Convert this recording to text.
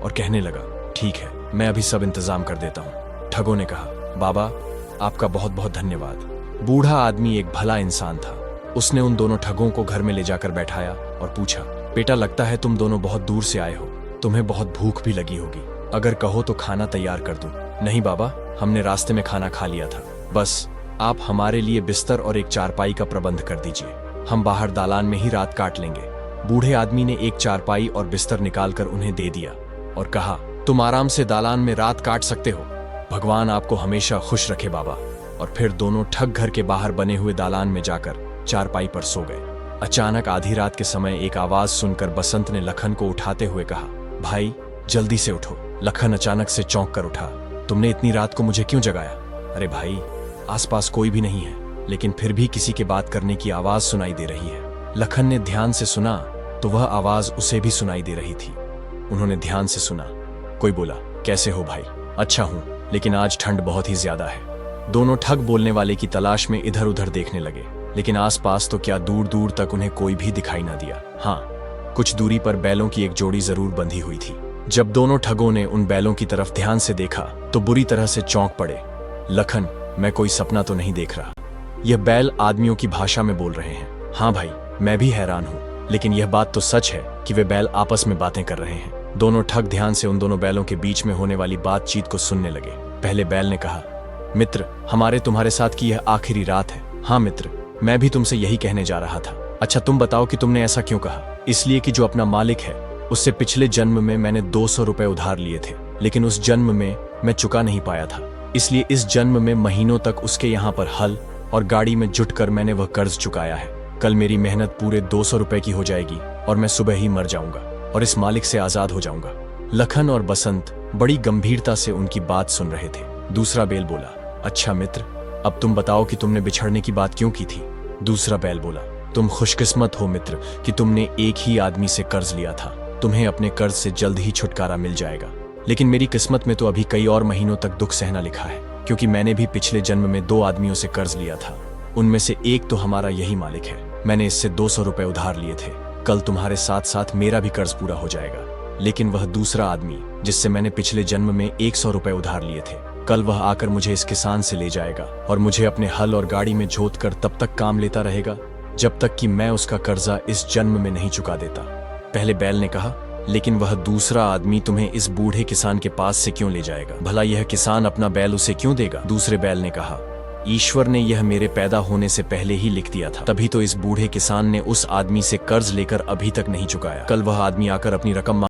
और कहने लगा, ठीक है, मैं अभी सब इंतजाम कर देता हूँ। ठगों ने कहा, बाबा आपका बहुत बहुत धन्यवाद। बूढ़ा आदमी एक भला इंसान था। उसने उन दोनों ठगों को घर में ले जाकर बैठाया और पूछा, बेटा लगता है तुम दोनों बहुत दूर से आए हो, तुम्हें बहुत भूख भी लगी होगी, अगर कहो तो खाना तैयार कर दूं। नहीं बाबा, हमने रास्ते में खाना खा लिया था, बस आप हमारे लिए बिस्तर और एक चारपाई का प्रबंध कर दीजिए, हम बाहर दालान में ही रात काट लेंगे। बूढ़े आदमी ने एक चारपाई और बिस्तर निकालकर उन्हें दे दिया और कहा, तुम आराम से दालान में रात काट सकते हो, भगवान आपको हमेशा खुश रखे बाबा। और फिर दोनों ठग घर के बाहर बने हुए दालान में जाकर चारपाई पर सो गए। अचानक आधी रात के समय एक आवाज सुनकर बसंत ने लखन को उठाते हुए कहा, भाई जल्दी से उठो। लखन अचानक से चौंक कर उठा, तुमने इतनी रात को मुझे क्यों जगाया? अरे भाई, आसपास कोई भी नहीं है, लेकिन फिर भी किसी के बात करने की आवाज सुनाई दे रही है। लखन ने ध्यान से सुना तो वह आवाज उसे भी सुनाई दे रही थी। उन्होंने ध्यान से सुना, कोई बोला, कैसे हो भाई? अच्छा हूं, लेकिन आज ठंड बहुत ही ज्यादा है। दोनों ठग बोलने वाले की तलाश में इधर उधर देखने लगे, लेकिन आसपास तो क्या दूर दूर तक उन्हें कोई भी दिखाई ना दिया। हाँ, कुछ दूरी पर बैलों की एक जोड़ी जरूर बंधी हुई थी। जब दोनों ठगों ने उन बैलों की तरफ ध्यान से देखा तो बुरी तरह से चौंक पड़े। लखन, मैं कोई सपना तो नहीं देख रहा? यह बैल आदमियों की भाषा में बोल रहे हैं। हाँ भाई, मैं भी हैरान हूँ, लेकिन यह बात तो सच है कि वे बैल आपस में बातें कर रहे हैं। दोनों ठग ध्यान से उन दोनों बैलों के बीच में होने वाली बातचीत को सुनने लगे। पहले बैल ने कहा, मित्र, हमारे तुम्हारे साथ की यह आखिरी रात है। हाँ मित्र, मैं भी तुमसे यही कहने जा रहा था। अच्छा तुम बताओ कि तुमने ऐसा क्यों कहा? इसलिए कि जो अपना मालिक है उससे पिछले जन्म में मैंने 200 रुपए उधार लिए थे, लेकिन उस जन्म में मैं चुका नहीं पाया था, इसलिए इस जन्म में महीनों तक उसके यहाँ पर हल और गाड़ी में जुटकर मैंने वह कर्ज चुकाया है। कल मेरी मेहनत पूरे 200 रुपए की हो जाएगी और मैं सुबह ही मर जाऊंगा और इस मालिक से आजाद हो जाऊंगा। लखन और बसंत बड़ी गंभीरता से उनकी बात सुन रहे थे। दूसरा बैल बोला, अच्छा मित्र, अब तुम बताओ कि तुमने बिछड़ने की बात क्यों की थी? दूसरा बैल बोला, तुम खुशकिस्मत हो मित्र कि तुमने एक ही आदमी से कर्ज लिया था, तुम्हें अपने कर्ज से जल्द ही छुटकारा मिल जाएगा। लेकिन मेरी किस्मत में तो अभी कई और महीनों तक दुख सहना लिखा है, क्योंकि मैंने भी पिछले जन्म में 2 आदमियों से कर्ज लिया था। उनमें से एक तो हमारा यही मालिक है, मैंने इससे 200 रुपए उधार लिए थे। कल तुम्हारे साथ साथ मेरा भी कर्ज पूरा हो जाएगा। लेकिन वह दूसरा आदमी जिससे मैंने पिछले जन्म में 100 रुपए उधार लिए थे, कल वह आकर मुझे इस किसान से ले जाएगा और मुझे अपने हल और गाड़ी में जोत कर तब तक काम लेता रहेगा जब तक कि मैं उसका कर्जा इस जन्म में नहीं चुका देता। पहले बैल ने कहा, लेकिन वह दूसरा आदमी तुम्हें इस बूढ़े किसान के पास से क्यों ले जाएगा? भला यह किसान अपना बैल उसे क्यों देगा? दूसरे बैल ने कहा, ईश्वर ने यह मेरे पैदा होने से पहले ही लिख दिया था, तभी तो इस बूढ़े किसान ने उस आदमी से कर्ज लेकर अभी तक नहीं चुकाया। कल वह आदमी आकर अपनी रकम